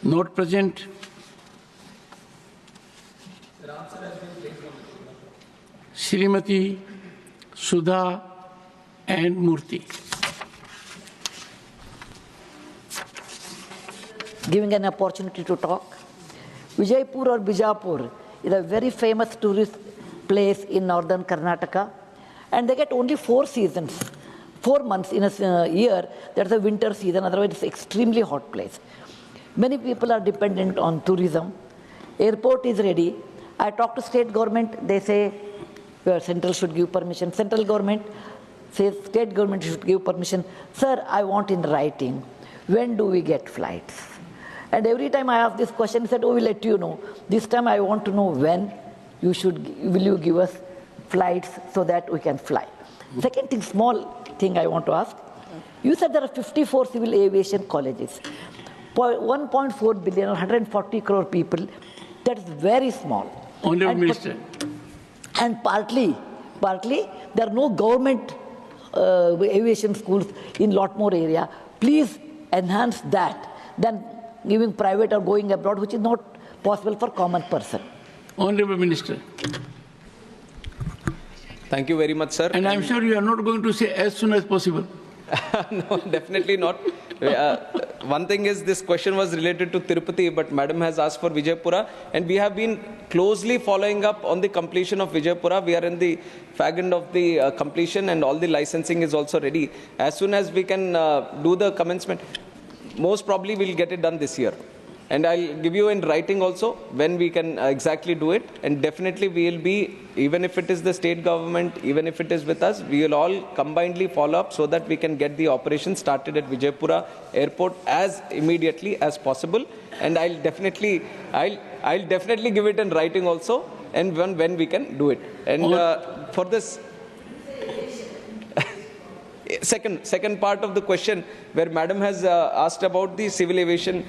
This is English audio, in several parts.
Not present. Srimati, Sudha and Murthy. Giving an opportunity to talk. Vijaypur or Bijapur is a very famous tourist place in northern Karnataka, and they get only 4 seasons, 4 months in a year. That's the winter season, otherwise it's an extremely hot place. Many people are dependent on tourism. Airport is ready. I talked to state government, they say central should give permission. Central government says state government should give permission. Sir, I want in writing, when do we get flights? And every time I ask this question, he said, oh, we'll let you know. This time I want to know when will you give us flights so that we can fly. Second thing, small thing I want to ask. You said there are 54 civil aviation colleges. 1.4 billion or 140 crore people, that's very small. Honourable Minister. And partly, there are no government aviation schools in lot more area. Please enhance that than giving private or going abroad, which is not possible for common person. Honourable Minister. Thank you very much, sir. And I'm sure you are not going to say as soon as possible. No, definitely not. One thing is, this question was related to Tirupati, but Madam has asked for Vijaypura, and we have been closely following up on the completion of Vijaypura. We are in the fag end of the completion, and all the licensing is also ready. As soon as we can do the commencement, most probably we'll get it done this year. And I'll give you in writing also when we can exactly do it. And definitely we will be, even if it is the state government, even if it is with us, we will all combinedly follow up so that we can get the operation started at Vijaypura Airport as immediately as possible. And I'll definitely give it in writing also, and when we can do it. And for this second part of the question, where Madam has asked about the civil aviation,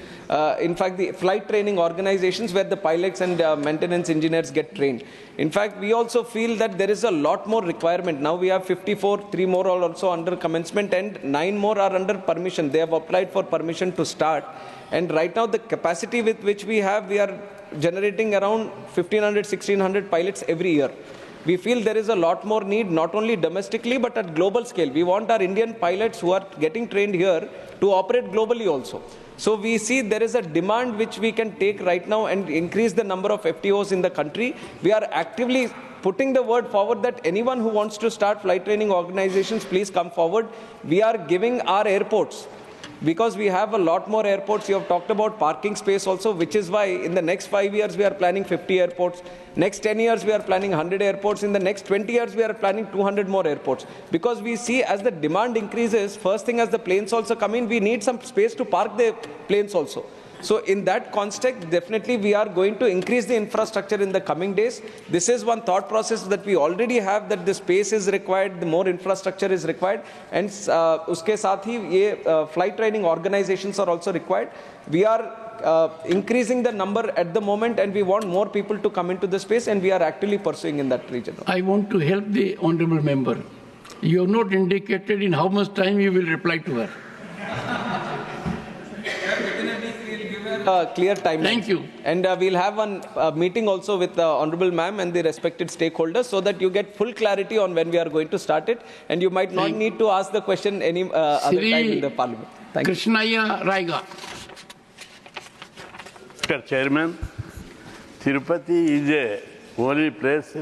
in fact, the flight training organizations where the pilots and maintenance engineers get trained. In fact, we also feel that there is a lot more requirement. Now we have 54, 3 more are also under commencement, and 9 more are under permission. They have applied for permission to start. And right now, the capacity with which we are generating around 1,500, 1,600 pilots every year. We feel there is a lot more need, not only domestically, but at global scale. We want our Indian pilots who are getting trained here to operate globally also. So we see there is a demand which we can take right now and increase the number of FTOs in the country. We are actively putting the word forward that anyone who wants to start flight training organizations, please come forward. We are giving our airports, because we have a lot more airports. You have talked about parking space also, which is why in the next 5 years we are planning 50 airports. Next 10 years we are planning 100 airports. In the next 20 years we are planning 200 more airports. Because we see as the demand increases, first thing as the planes also come in, we need some space to park the planes also. So in that context, definitely we are going to increase the infrastructure in the coming days. This is one thought process that we already have, that the space is required, the more infrastructure is required, and uske saath hi ye flight training organizations are also required. We are increasing the number at the moment, and we want more people to come into the space, and we are actively pursuing in that region. I want to help the honourable member. You have not indicated in how much time you will reply to her. Clear timeline. Thank you. And we'll have one meeting also with the Honourable Ma'am and the respected stakeholders, so that you get full clarity on when we are going to start it, and you might not need to ask the question any other time in the Parliament. Thank you. Krishnaya Raiga. Mr. Chairman, Tirupati is a holy place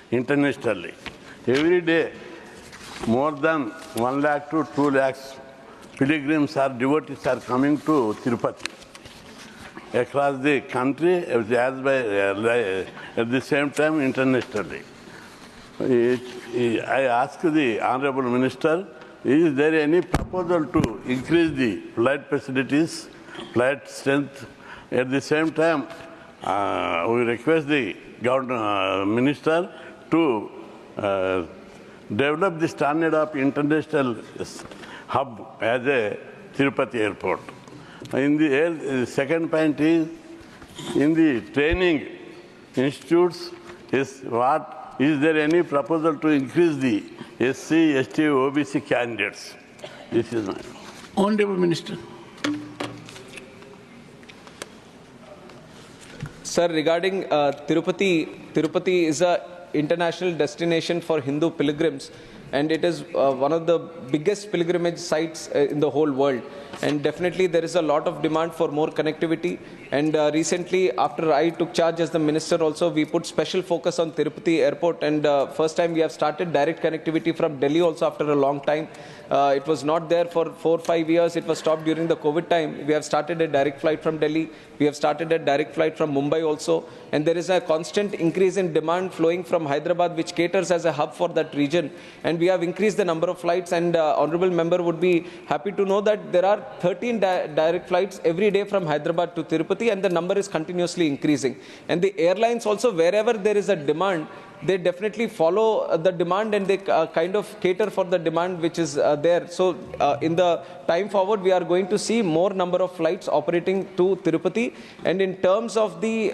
internationally. Every day, more than 1 lakh to 2 lakhs pilgrims or devotees are coming to Tirupati across the country, at the same time internationally. I ask the Honourable Minister, is there any proposal to increase the flight facilities, flight strength? At the same time, we request the Minister to develop the standard of international hub as a Tirupati airport. In the second point is, in the training institutes, is there any proposal to increase the SC, ST, OBC candidates? This is my. Honourable Minister. Sir, regarding Tirupati is a international destination for Hindu pilgrims, and it is one of the biggest pilgrimage sites in the whole world. And definitely there is a lot of demand for more connectivity. And recently, after I took charge as the minister also, we put special focus on Tirupati airport. And first time we have started direct connectivity from Delhi also after a long time. It was not there for 4 or 5 years. It was stopped during the COVID time. We have started a direct flight from Delhi. We have started a direct flight from Mumbai also. And there is a constant increase in demand flowing from Hyderabad, which caters as a hub for that region. And we have increased the number of flights. And Honorable Member would be happy to know that there are 13 direct flights every day from Hyderabad to Tirupati, and the number is continuously increasing. And the airlines also, wherever there is a demand, they definitely follow the demand, and they kind of cater for the demand which is there. So in the time forward, we are going to see more number of flights operating to Tirupati. And in terms of the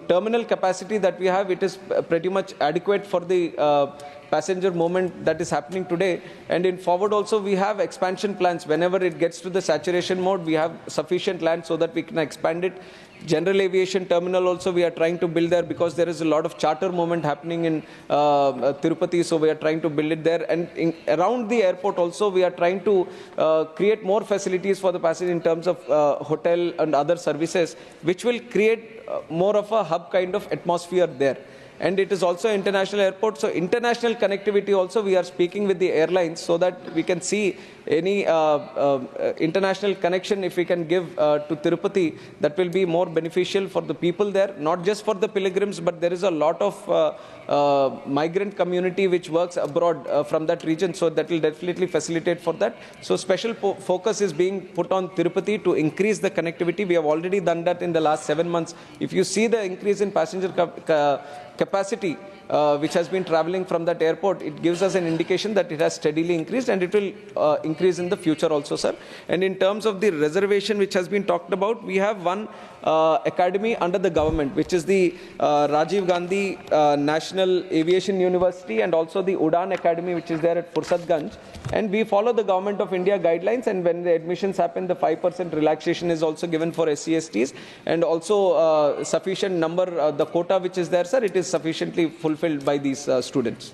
terminal capacity that we have, it is pretty much adequate for the passenger movement that is happening today. And in forward also, we have expansion plans. Whenever it gets to the saturation mode, we have sufficient land so that we can expand it. General aviation terminal also we are trying to build there, because there is a lot of charter movement happening in Tirupati, so we are trying to build it there. And around the airport also, we are trying to create more facilities for the passengers in terms of hotel and other services, which will create more of a hub kind of atmosphere there. And it is also an international airport. So international connectivity also, we are speaking with the airlines so that we can see any international connection if we can give to Tirupati, that will be more beneficial for the people there, not just for the pilgrims, but there is a lot of migrant community which works abroad from that region. So that will definitely facilitate for that. So special focus is being put on Tirupati to increase the connectivity. We have already done that in the last 7 months. If you see the increase in passenger capacity which has been traveling from that airport, it gives us an indication that it has steadily increased, and it will increase in the future also, sir. And in terms of the reservation which has been talked about, we have one academy under the government, which is the Rajiv Gandhi National Aviation University, and also the Udan Academy, which is there at Fursadganj. And we follow the Government of India guidelines, and when the admissions happen, the 5% relaxation is also given for SC/STs, and also sufficient number, the quota which is there, sir, it is sufficiently fulfilled by these students.